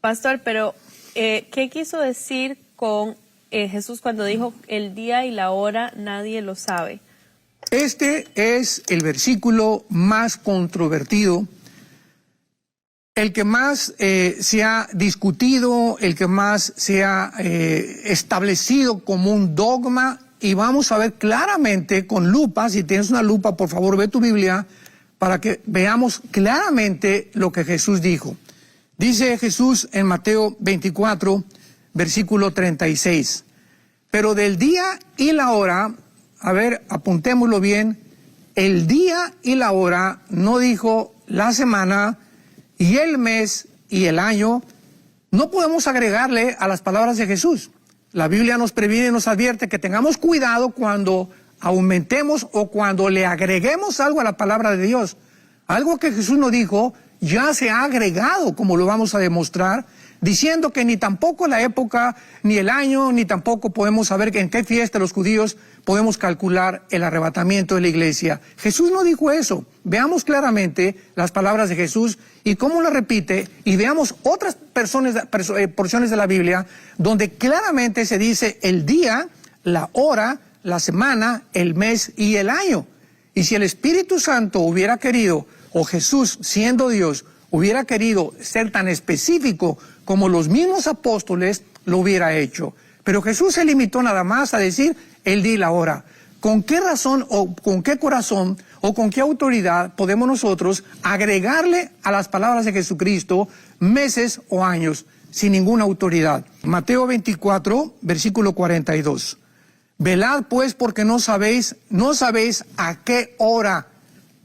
Pastor, pero ¿qué quiso decir con Jesús cuando dijo el día y la hora nadie lo sabe? Este es el versículo más controvertido, el que más se ha discutido, el que más se ha establecido como un dogma, y vamos a ver claramente con lupa. Si tienes una lupa, por favor ve tu Biblia para que veamos claramente lo que Jesús dijo. Dice Jesús en Mateo 24, versículo 36, pero del día y la hora, a ver, apuntémoslo bien, el día y la hora, no dijo la semana y el mes y el año. No podemos agregarle a las palabras de Jesús. La Biblia nos previene y nos advierte que tengamos cuidado cuando aumentemos o cuando le agreguemos algo a la palabra de Dios. Algo que Jesús no dijo ya se ha agregado, como lo vamos a demostrar, diciendo que ni tampoco la época, ni el año, ni tampoco podemos saber en qué fiesta los judíos podemos calcular el arrebatamiento de la iglesia. Jesús no dijo eso. Veamos claramente las palabras de Jesús y cómo lo repite, y veamos otras porciones de la Biblia donde claramente se dice el día, la hora, la semana, el mes y el año. Y si el Espíritu Santo hubiera querido, o Jesús, siendo Dios, hubiera querido ser tan específico como los mismos apóstoles, lo hubiera hecho. Pero Jesús se limitó nada más a decir el día y la hora. ¿Con qué razón o con qué corazón o con qué autoridad podemos nosotros agregarle a las palabras de Jesucristo meses o años sin ninguna autoridad? Mateo 24, versículo 42. Velad pues porque no sabéis a qué hora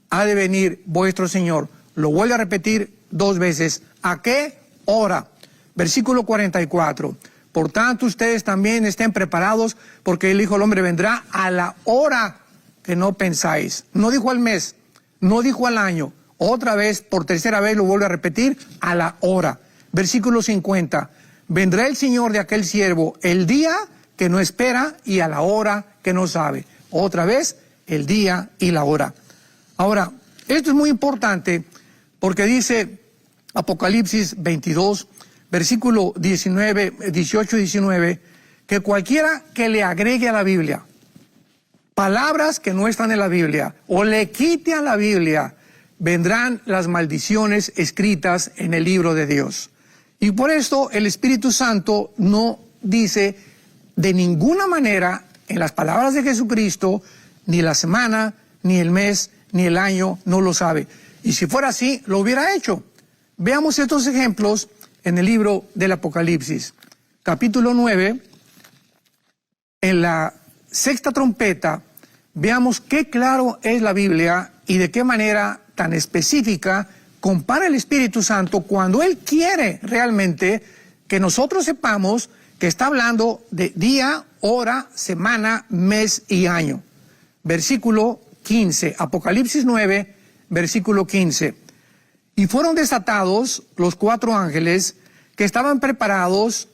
ha de venir vuestro Señor. Lo vuelvo a repetir 2 veces. ¿A qué hora? Versículo 44. Por tanto, ustedes también estén preparados, porque el Hijo del Hombre vendrá a la hora que no pensáis. No dijo al mes, no dijo al año. Otra vez, por tercera vez, lo vuelvo a repetir, a la hora. Versículo 50. Vendrá el Señor de aquel siervo el día que no espera y a la hora que no sabe. Otra vez, el día y la hora. Ahora, esto es muy importante porque dice Apocalipsis 22, versículo 18 y 19, que cualquiera que le agregue a la Biblia palabras que no están en la Biblia o le quite a la Biblia, vendrán las maldiciones escritas en el libro de Dios. Y por esto el Espíritu Santo no dice de ninguna manera en las palabras de Jesucristo, ni la semana, ni el mes, ni el año, no lo sabe. Y si fuera así, lo hubiera hecho. Veamos estos ejemplos en el libro del Apocalipsis. Capítulo 9, en la 6ª trompeta, veamos qué claro es la Biblia y de qué manera tan específica compara el Espíritu Santo cuando Él quiere realmente que nosotros sepamos que está hablando de día, hora, semana, mes y año. Versículo 15, Apocalipsis 9, versículo 15. Y fueron desatados los 4 ángeles que estaban preparados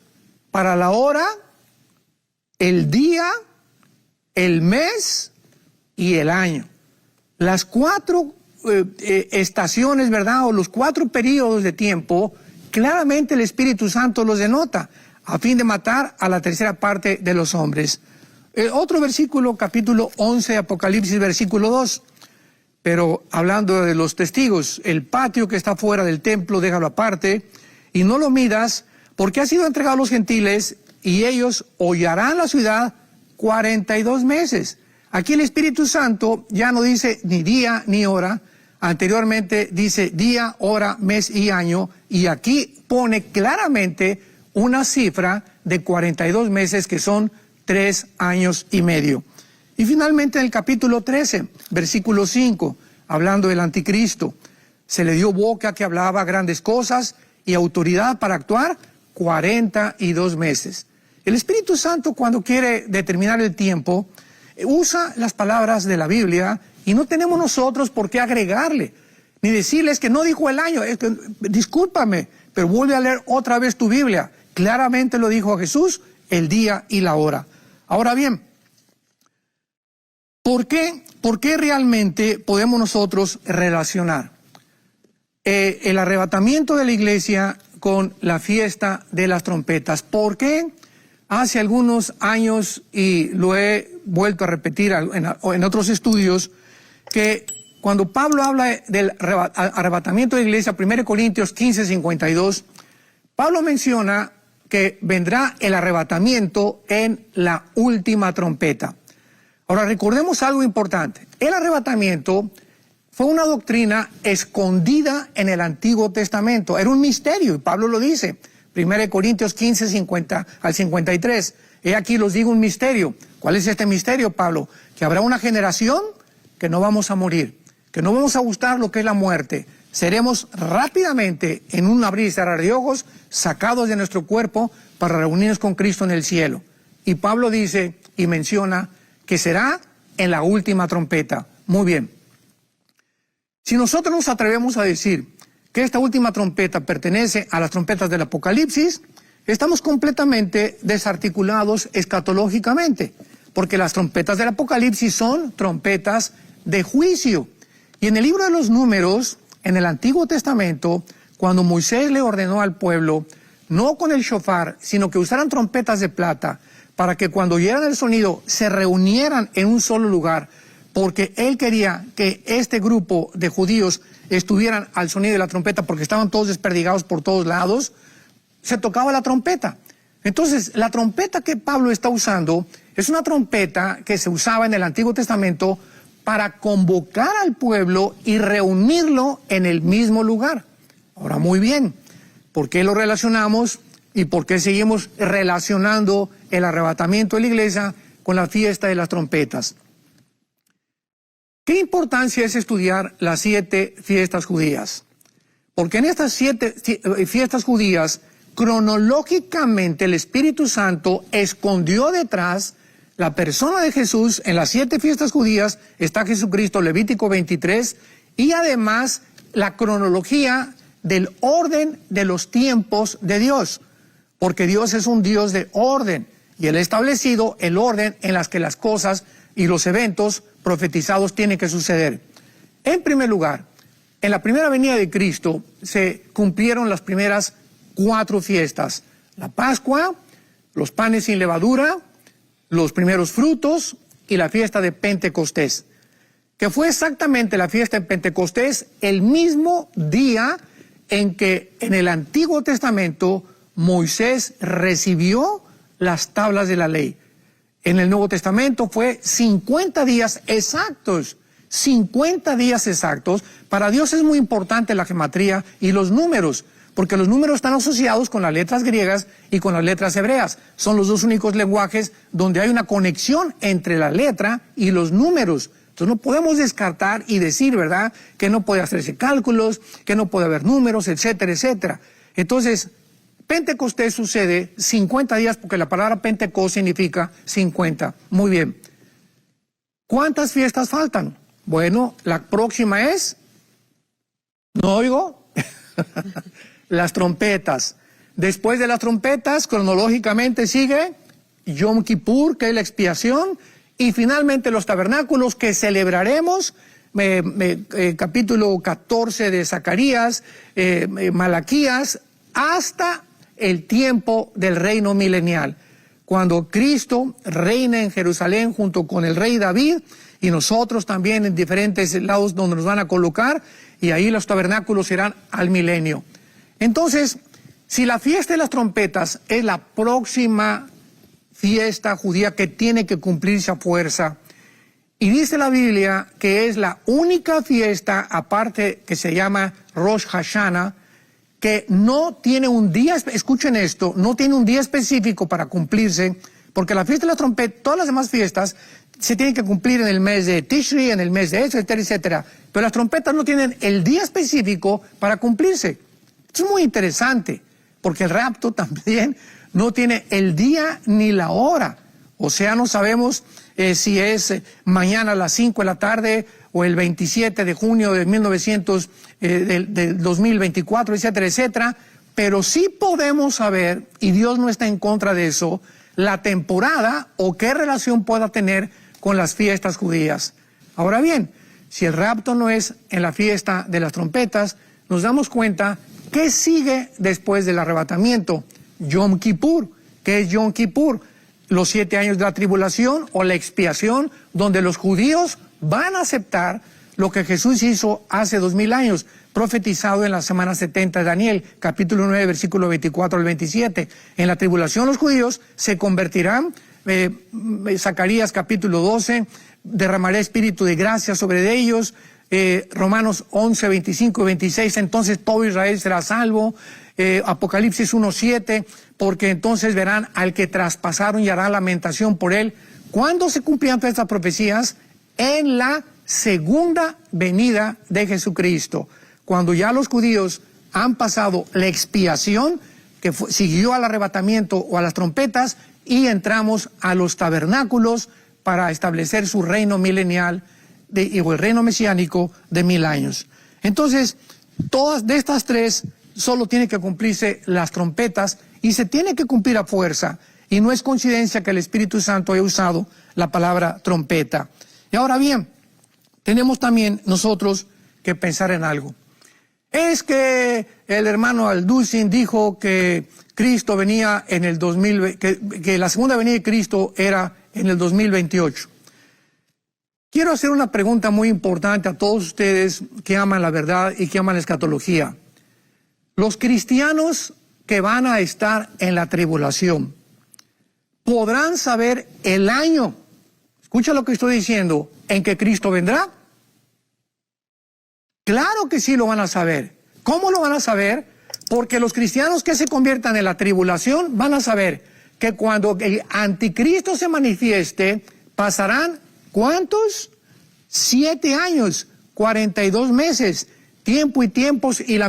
para la hora, el día, el mes y el año. Las 4 estaciones, ¿verdad? O los 4 periodos de tiempo, claramente el Espíritu Santo los denota, a fin de matar a la tercera parte de los hombres. Otro versículo, capítulo 11, Apocalipsis, versículo 2. Pero hablando de los testigos, el patio que está fuera del templo, déjalo aparte, y no lo midas, porque ha sido entregado a los gentiles, y ellos hollarán la ciudad 42 meses. Aquí el Espíritu Santo ya no dice ni día ni hora, anteriormente dice día, hora, mes y año, y aquí pone claramente una cifra de 42 meses que son 3 años y medio. Y finalmente en el capítulo 13, versículo 5, hablando del anticristo, se le dio boca que hablaba grandes cosas y autoridad para actuar 42 meses. El Espíritu Santo, cuando quiere determinar el tiempo, usa las palabras de la Biblia y no tenemos nosotros por qué agregarle, ni decirles que no dijo el año. Discúlpame, pero vuelve a leer otra vez tu Biblia. Claramente lo dijo a Jesús, el día y la hora. Ahora bien, ¿por qué realmente podemos nosotros relacionar el arrebatamiento de la iglesia con la fiesta de las trompetas. ¿Por qué? Hace algunos años, y lo he vuelto a repetir en otros estudios, que cuando Pablo habla del arrebatamiento de la iglesia, 1 Corintios 15:52, Pablo menciona que vendrá el arrebatamiento en la última trompeta. Ahora recordemos algo importante. El arrebatamiento fue una doctrina escondida en el Antiguo Testamento. Era un misterio, y Pablo lo dice. 1 Corintios 15:50-53. He aquí los digo un misterio. ¿Cuál es este misterio, Pablo? Que habrá una generación que no vamos a morir, que no vamos a gustar lo que es la muerte. Seremos rápidamente, en un abrir y cerrar de ojos, sacados de nuestro cuerpo para reunirnos con Cristo en el cielo. Y Pablo dice y menciona que será en la última trompeta. Muy bien. Si nosotros nos atrevemos a decir que esta última trompeta pertenece a las trompetas del Apocalipsis, estamos completamente desarticulados escatológicamente, porque las trompetas del Apocalipsis son trompetas de juicio. Y en el libro de los Números, en el Antiguo Testamento, cuando Moisés le ordenó al pueblo, no con el shofar, sino que usaran trompetas de plata, para que cuando oyeran el sonido se reunieran en un solo lugar, porque él quería que este grupo de judíos estuvieran al sonido de la trompeta, porque estaban todos desperdigados por todos lados, se tocaba la trompeta. Entonces, la trompeta que Pablo está usando es una trompeta que se usaba en el Antiguo Testamento para convocar al pueblo y reunirlo en el mismo lugar. Ahora, muy bien, ¿por qué lo relacionamos y por qué seguimos relacionando el arrebatamiento de la iglesia con la fiesta de las trompetas? ¿Qué importancia es estudiar las 7 fiestas judías? Porque en estas 7 fiestas judías, cronológicamente el Espíritu Santo escondió detrás la persona de Jesús. En las 7 fiestas judías está Jesucristo, Levítico 23, y además la cronología del orden de los tiempos de Dios. Porque Dios es un Dios de orden, y Él ha establecido el orden en las que las cosas y los eventos profetizados tienen que suceder. En primer lugar, en la primera venida de Cristo se cumplieron las primeras 4 fiestas: la Pascua, los panes sin levadura, los primeros frutos y la fiesta de Pentecostés, que fue exactamente la fiesta de Pentecostés el mismo día en que en el Antiguo Testamento Moisés recibió las tablas de la ley. En el Nuevo Testamento fue 50 días exactos. 50 días exactos. Para Dios es muy importante la gematría y los números, porque los números están asociados con las letras griegas y con las letras hebreas. Son los dos únicos lenguajes donde hay una conexión entre la letra y los números. Entonces no podemos descartar y decir, ¿verdad?, que no puede hacerse cálculos, que no puede haber números, etcétera, etcétera. Entonces, Pentecostés sucede 50 días, porque la palabra Pentecostés significa 50. Muy bien. ¿Cuántas fiestas faltan? Bueno, la próxima es, ¿no oigo? Las trompetas. Después de las trompetas, cronológicamente sigue Yom Kippur, que es la expiación, y finalmente los tabernáculos que celebraremos, capítulo 14 de Zacarías, Malaquías, hasta el tiempo del reino milenial, cuando Cristo reina en Jerusalén junto con el rey David, y nosotros también en diferentes lados donde nos van a colocar, y ahí los tabernáculos serán al milenio. Entonces, si la fiesta de las trompetas es la próxima fiesta judía que tiene que cumplirse a fuerza, y dice la Biblia que es la única fiesta, aparte que se llama Rosh Hashanah, que no tiene un día, escuchen esto, no tiene un día específico para cumplirse, porque la fiesta de la trompeta, todas las demás fiestas, se tienen que cumplir en el mes de Tishri, en el mes de etcétera, etcétera. Pero las trompetas no tienen el día específico para cumplirse. Esto es muy interesante, porque el rapto también no tiene el día ni la hora. O sea, no sabemos si es mañana a las 5 de la tarde o el 27 de junio de 2024, etcétera, etcétera. Pero sí podemos saber, y Dios no está en contra de eso, la temporada o qué relación pueda tener con las fiestas judías. Ahora bien, si el rapto no es en la fiesta de las trompetas, nos damos cuenta ¿Qué sigue después del arrebatamiento? Yom Kippur. ¿Qué es Yom Kippur? Los 7 años de la tribulación o la expiación, donde los judíos van a aceptar lo que Jesús hizo hace 2000 años, profetizado en la semana 70 de Daniel, capítulo 9, versículo 24 al 27. En la tribulación los judíos se convertirán, Zacarías capítulo 12, derramaré espíritu de gracia sobre ellos, Romanos 11, 25 y 26, entonces todo Israel será salvo, Apocalipsis 1, 7, porque entonces verán al que traspasaron y harán lamentación por él. ¿Cuándo se cumplían todas estas profecías? En la segunda venida de Jesucristo, cuando ya los judíos han pasado la expiación que siguió al arrebatamiento o a las trompetas, y entramos a los tabernáculos para establecer su reino milenial o el reino mesiánico de 1000 años. Entonces, todas de estas tres solo tienen que cumplirse las trompetas y se tiene que cumplir a fuerza. Y no es coincidencia que el Espíritu Santo haya usado la palabra trompeta. Y ahora bien, tenemos también nosotros que pensar en algo. Es que el hermano Alducin dijo que Cristo venía en el 2000, que la segunda venida de Cristo era en el 2028. Quiero hacer una pregunta muy importante a todos ustedes que aman la verdad y que aman la escatología. Los cristianos que van a estar en la tribulación, ¿podrán saber el año, escucha lo que estoy diciendo, en que Cristo vendrá? Claro que sí lo van a saber. ¿Cómo lo van a saber? Porque los cristianos que se conviertan en la tribulación van a saber que cuando el anticristo se manifieste, pasarán, ¿cuántos? 7 años, 42 meses, tiempo y tiempos y la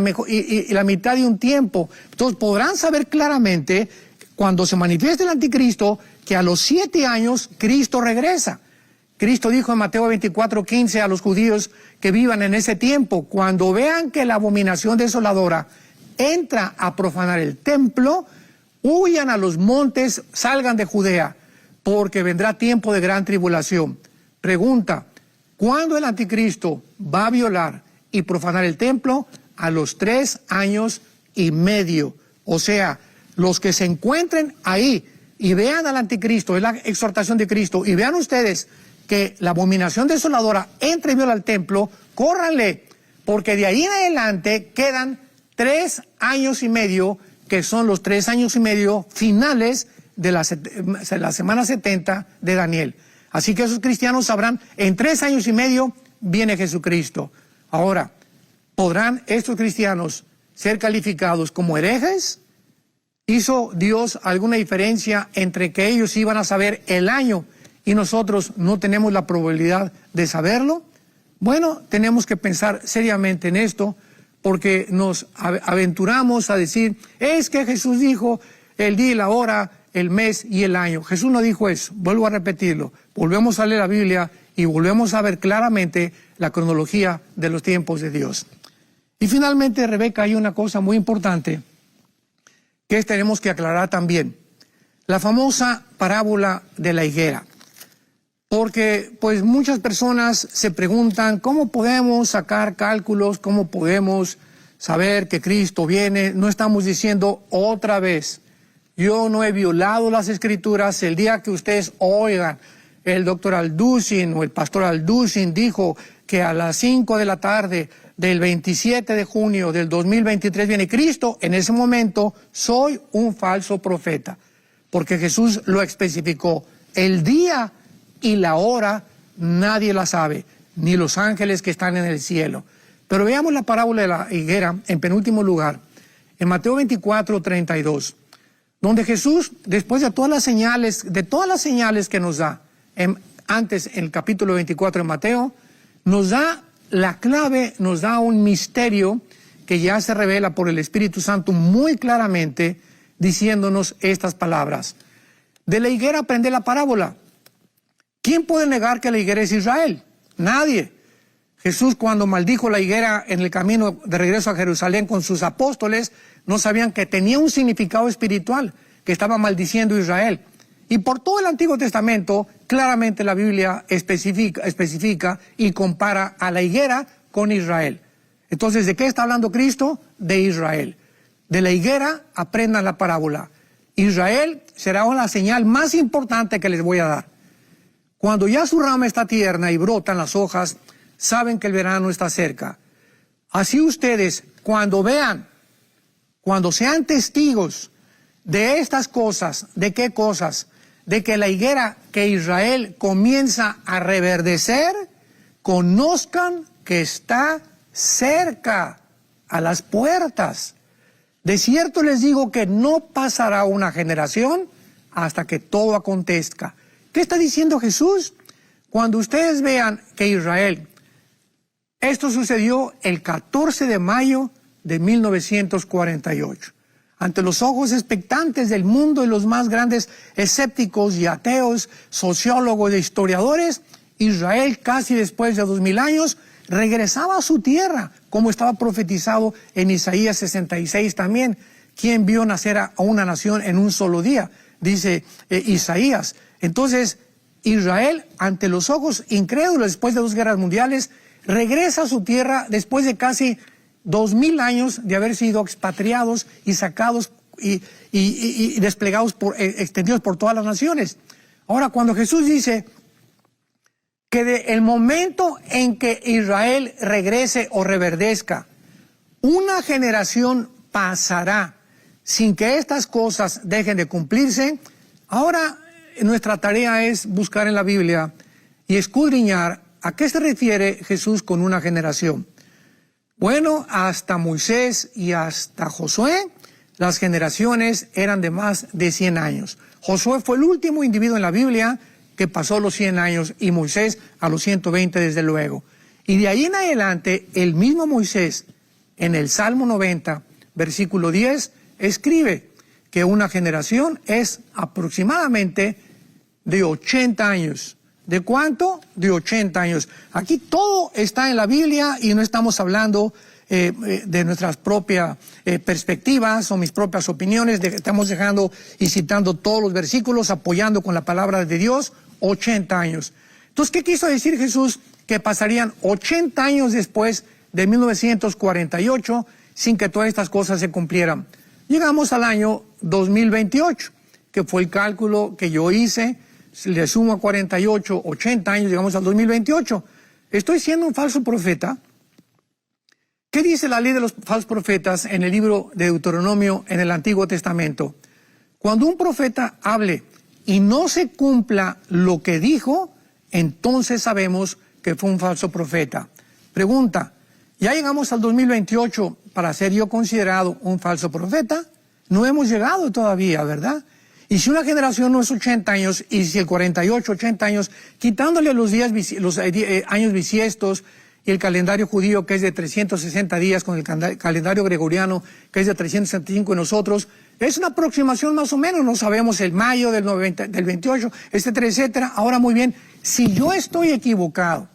mitad de un tiempo. Entonces podrán saber claramente, cuando se manifieste el anticristo, que a los 7 años Cristo regresa. Cristo dijo en Mateo 24:15 a los judíos que vivan en ese tiempo, cuando vean que la abominación desoladora entra a profanar el templo, huyan a los montes, salgan de Judea, porque vendrá tiempo de gran tribulación. Pregunta, ¿cuándo el anticristo va a violar y profanar el templo? A los 3 años y medio. O sea, los que se encuentren ahí y vean al anticristo, es la exhortación de Cristo, y vean ustedes que la abominación desoladora entra y viola el templo, córranle, porque de ahí en adelante quedan 3 años y medio, que son los 3 años y medio finales de la semana 70 de Daniel. Así que esos cristianos sabrán, en 3 años y medio viene Jesucristo. Ahora, ¿podrán estos cristianos ser calificados como herejes? ¿Hizo Dios alguna diferencia entre que ellos iban a saber el año y nosotros no tenemos la probabilidad de saberlo? Bueno, tenemos que pensar seriamente en esto, porque nos aventuramos a decir, es que Jesús dijo el día y la hora, el mes y el año. Jesús no dijo eso, vuelvo a repetirlo. Volvemos a leer la Biblia y volvemos a ver claramente la cronología de los tiempos de Dios. Y finalmente, Rebeca, hay una cosa muy importante que tenemos que aclarar también. La famosa parábola de la higuera. Porque pues muchas personas se preguntan cómo podemos sacar cálculos, cómo podemos saber que Cristo viene. No estamos diciendo otra vez, yo no he violado las Escrituras. El día que ustedes oigan el doctor Alducin o el pastor Alducin dijo que a las 5 de la tarde del 27 de junio del 2023 viene Cristo, en ese momento soy un falso profeta, porque Jesús lo especificó. El día y la hora nadie la sabe, ni los ángeles que están en el cielo. Pero veamos la parábola de la higuera en penúltimo lugar, en Mateo 24:32, donde Jesús, después de todas las señales que nos da, antes en el capítulo 24 de Mateo, nos da la clave, nos da un misterio que ya se revela por el Espíritu Santo muy claramente, diciéndonos estas palabras. De la higuera aprende la parábola. ¿Quién puede negar que la higuera es Israel? Nadie. Jesús, cuando maldijo la higuera en el camino de regreso a Jerusalén con sus apóstoles, no sabían que tenía un significado espiritual, que estaba maldiciendo a Israel. Y por todo el Antiguo Testamento, claramente la Biblia especifica y compara a la higuera con Israel. Entonces, ¿de qué está hablando Cristo? De Israel. De la higuera, aprendan la parábola. Israel será la señal más importante que les voy a dar. Cuando ya su rama está tierna y brotan las hojas, saben que el verano está cerca. Así ustedes, cuando vean, cuando sean testigos de estas cosas, ¿de qué cosas? De que la higuera, que Israel comienza a reverdecer, conozcan que está cerca, a las puertas. De cierto les digo que no pasará una generación hasta que todo acontezca. ¿Qué está diciendo Jesús? Cuando ustedes vean que Israel, esto sucedió el 14 de mayo de 1948. Ante los ojos expectantes del mundo y los más grandes escépticos y ateos, sociólogos e historiadores, Israel, casi después de 2000 años, regresaba a su tierra, como estaba profetizado en Isaías 66 también. ¿Quién vio nacer a una nación en un solo día? Dice Isaías. Entonces, Israel, ante los ojos incrédulos después de 2 guerras mundiales, regresa a su tierra después de casi 2000 años de haber sido expatriados y sacados y desplegados, extendidos por todas las naciones. Ahora, cuando Jesús dice que el momento en que Israel regrese o reverdezca, una generación pasará sin que estas cosas dejen de cumplirse, ahora nuestra tarea es buscar en la Biblia y escudriñar a qué se refiere Jesús con una generación. Bueno, hasta Moisés y hasta Josué, las generaciones eran de más de 100 años. Josué fue el último individuo en la Biblia que pasó los 100 años y Moisés a los 120 desde luego. Y de ahí en adelante, el mismo Moisés, en el Salmo 90, versículo 10, escribe que una generación es aproximadamente de 80 años. ¿De cuánto? De 80 años. Aquí todo está en la Biblia y no estamos hablando de nuestras propias perspectivas o mis propias opiniones. Estamos dejando y citando todos los versículos, apoyando con la palabra de Dios, 80 años. Entonces, ¿qué quiso decir Jesús? Que pasarían 80 años después de 1948 sin que todas estas cosas se cumplieran. Llegamos al año 2028, que fue el cálculo que yo hice. Le sumo a 48, 80 años, llegamos al 2028. ¿Estoy siendo un falso profeta? ¿Qué dice la ley de los falsos profetas en el libro de Deuteronomio en el Antiguo Testamento? Cuando un profeta hable y no se cumpla lo que dijo, entonces sabemos que fue un falso profeta. Pregunta, ¿ya llegamos al 2028 para ser yo considerado un falso profeta? No hemos llegado todavía, ¿verdad? Y si una generación no es 80 años, y si el 48, 80 años, quitándole los años bisiestos y el calendario judío que es de 360 días con el calendario gregoriano que es de 365 y nosotros, es una aproximación más o menos, no sabemos el mayo del 28, etcétera, etcétera. Ahora muy bien, si yo estoy equivocado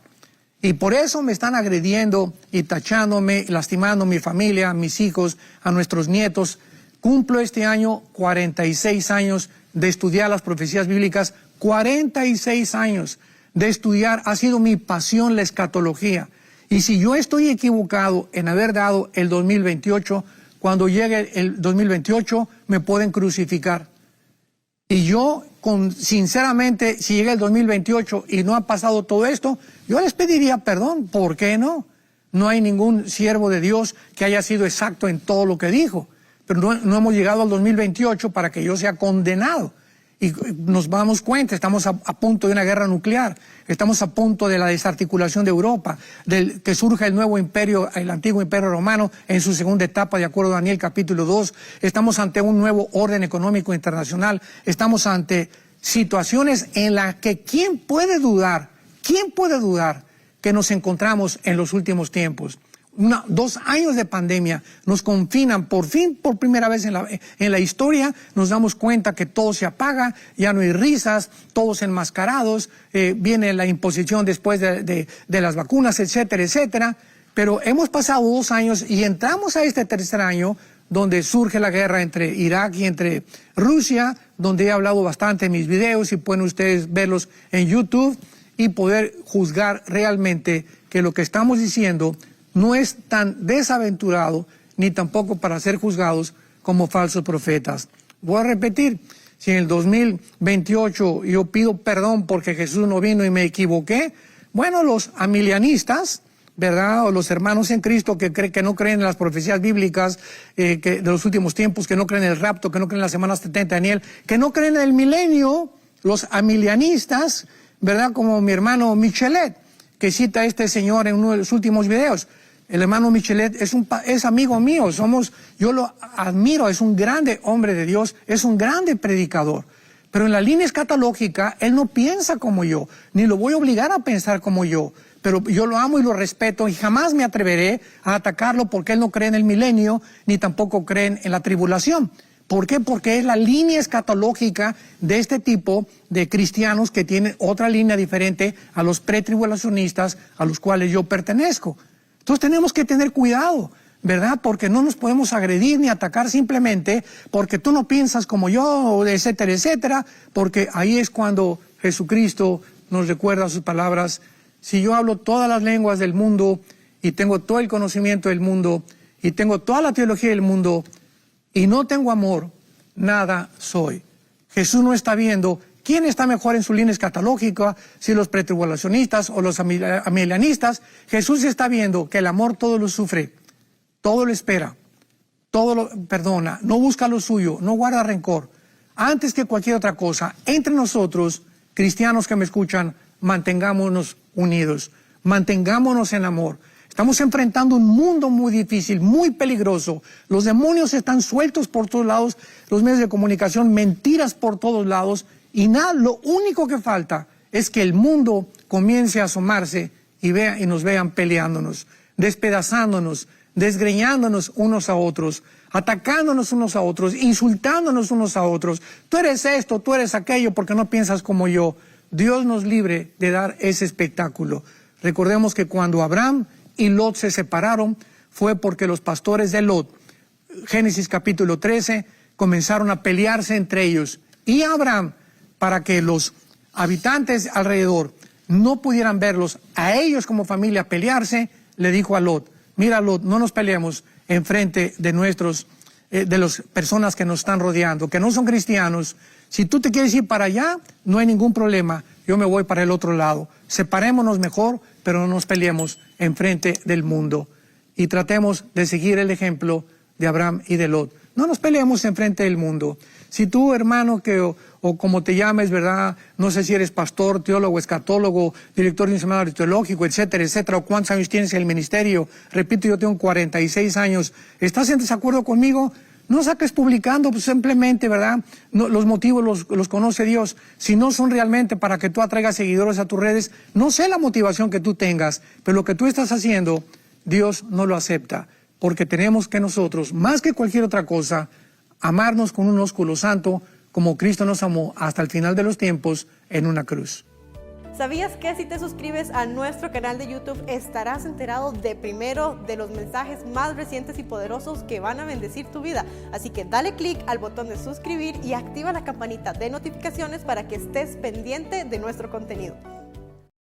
y por eso me están agrediendo y tachándome, lastimando a mi familia, a mis hijos, a nuestros nietos, cumplo este año 46 años de estudiar las profecías bíblicas, 46 años de estudiar, ha sido mi pasión la escatología. Y si yo estoy equivocado en haber dado el 2028, cuando llegue el 2028 me pueden crucificar. Y yo, sinceramente, si llega el 2028 y no ha pasado todo esto, yo les pediría perdón. ¿Por qué no? No hay ningún siervo de Dios que haya sido exacto en todo lo que dijo. Pero no hemos llegado al 2028 para que yo sea condenado. Y nos damos cuenta, estamos a punto de una guerra nuclear, estamos a punto de la desarticulación de Europa, que surja el nuevo imperio, el antiguo imperio romano en su segunda etapa, de acuerdo a Daniel capítulo 2, estamos ante un nuevo orden económico internacional, estamos ante situaciones en las que ¿quién puede dudar que nos encontramos en los últimos tiempos? 2 años de pandemia nos confinan, por primera vez en la historia, nos damos cuenta que todo se apaga, ya no hay risas, todos enmascarados, viene la imposición después de las vacunas, etcétera, etcétera. Pero hemos pasado 2 años y entramos a este tercer año donde surge la guerra entre Irak y entre Rusia, donde he hablado bastante en mis videos y pueden ustedes verlos en YouTube y poder juzgar realmente que lo que estamos diciendo no es tan desaventurado ni tampoco para ser juzgados como falsos profetas. Voy a repetir, si en el 2028 yo pido perdón porque Jesús no vino y me equivoqué, bueno, los amilianistas, ¿verdad? O los hermanos en Cristo que no creen en las profecías bíblicas de los últimos tiempos, que no creen en el rapto, que no creen en las semanas 70 de Daniel, que no creen en el milenio, los amilianistas, ¿verdad? Como mi hermano Michelet, que cita a este señor en uno de los últimos videos. El hermano Michelet es amigo mío, yo lo admiro, es un grande hombre de Dios, es un grande predicador. Pero en la línea escatológica, él no piensa como yo, ni lo voy a obligar a pensar como yo. Pero yo lo amo y lo respeto y jamás me atreveré a atacarlo porque él no cree en el milenio, ni tampoco cree en la tribulación. ¿Por qué? Porque es la línea escatológica de este tipo de cristianos que tienen otra línea diferente a los pretribulacionistas a los cuales yo pertenezco. Entonces tenemos que tener cuidado, ¿verdad? Porque no nos podemos agredir ni atacar simplemente porque tú no piensas como yo, etcétera, etcétera, porque ahí es cuando Jesucristo nos recuerda sus palabras: si yo hablo todas las lenguas del mundo y tengo todo el conocimiento del mundo y tengo toda la teología del mundo y no tengo amor, nada soy. Jesús no está viendo quién está mejor en su línea escatológica, si los pretribulacionistas o los amilianistas. Jesús está viendo que el amor todo lo sufre, todo lo espera, todo lo perdona, no busca lo suyo, no guarda rencor. Antes que cualquier otra cosa, entre nosotros, cristianos que me escuchan, mantengámonos unidos, mantengámonos en amor. Estamos enfrentando un mundo muy difícil, muy peligroso. Los demonios están sueltos por todos lados, los medios de comunicación, mentiras por todos lados. Y nada, lo único que falta es que el mundo comience a asomarse y nos vean peleándonos, despedazándonos, desgreñándonos unos a otros, atacándonos unos a otros, insultándonos unos a otros. Tú eres esto, tú eres aquello porque no piensas como yo. Dios nos libre de dar ese espectáculo. Recordemos que cuando Abraham y Lot se separaron fue porque los pastores de Lot, Génesis capítulo 13, comenzaron a pelearse entre ellos. Y Abraham, para que los habitantes alrededor no pudieran verlos a ellos como familia pelearse, le dijo a Lot: mira, Lot, no nos peleemos en frente de las personas que nos están rodeando, que no son cristianos. Si tú te quieres ir para allá, no hay ningún problema, yo me voy para el otro lado. Separémonos mejor, pero no nos peleemos en frente del mundo. Y tratemos de seguir el ejemplo de Abraham y de Lot. No nos peleemos en frente del mundo. Si tú, hermano, o como te llames, ¿verdad? No sé si eres pastor, teólogo, escatólogo, director de un seminario teológico, etcétera, etcétera, o cuántos años tienes en el ministerio. Repito, yo tengo 46 años. ¿Estás en desacuerdo conmigo? No saques publicando, pues simplemente, ¿verdad? No, los motivos los conoce Dios. Si no son realmente para que tú atraigas seguidores a tus redes, no sé la motivación que tú tengas, pero lo que tú estás haciendo, Dios no lo acepta. Porque tenemos que nosotros, más que cualquier otra cosa, amarnos con un ósculo santo, como Cristo nos amó hasta el final de los tiempos en una cruz. ¿Sabías que si te suscribes a nuestro canal de YouTube estarás enterado de primero de los mensajes más recientes y poderosos que van a bendecir tu vida? Así que dale click al botón de suscribir y activa la campanita de notificaciones para que estés pendiente de nuestro contenido.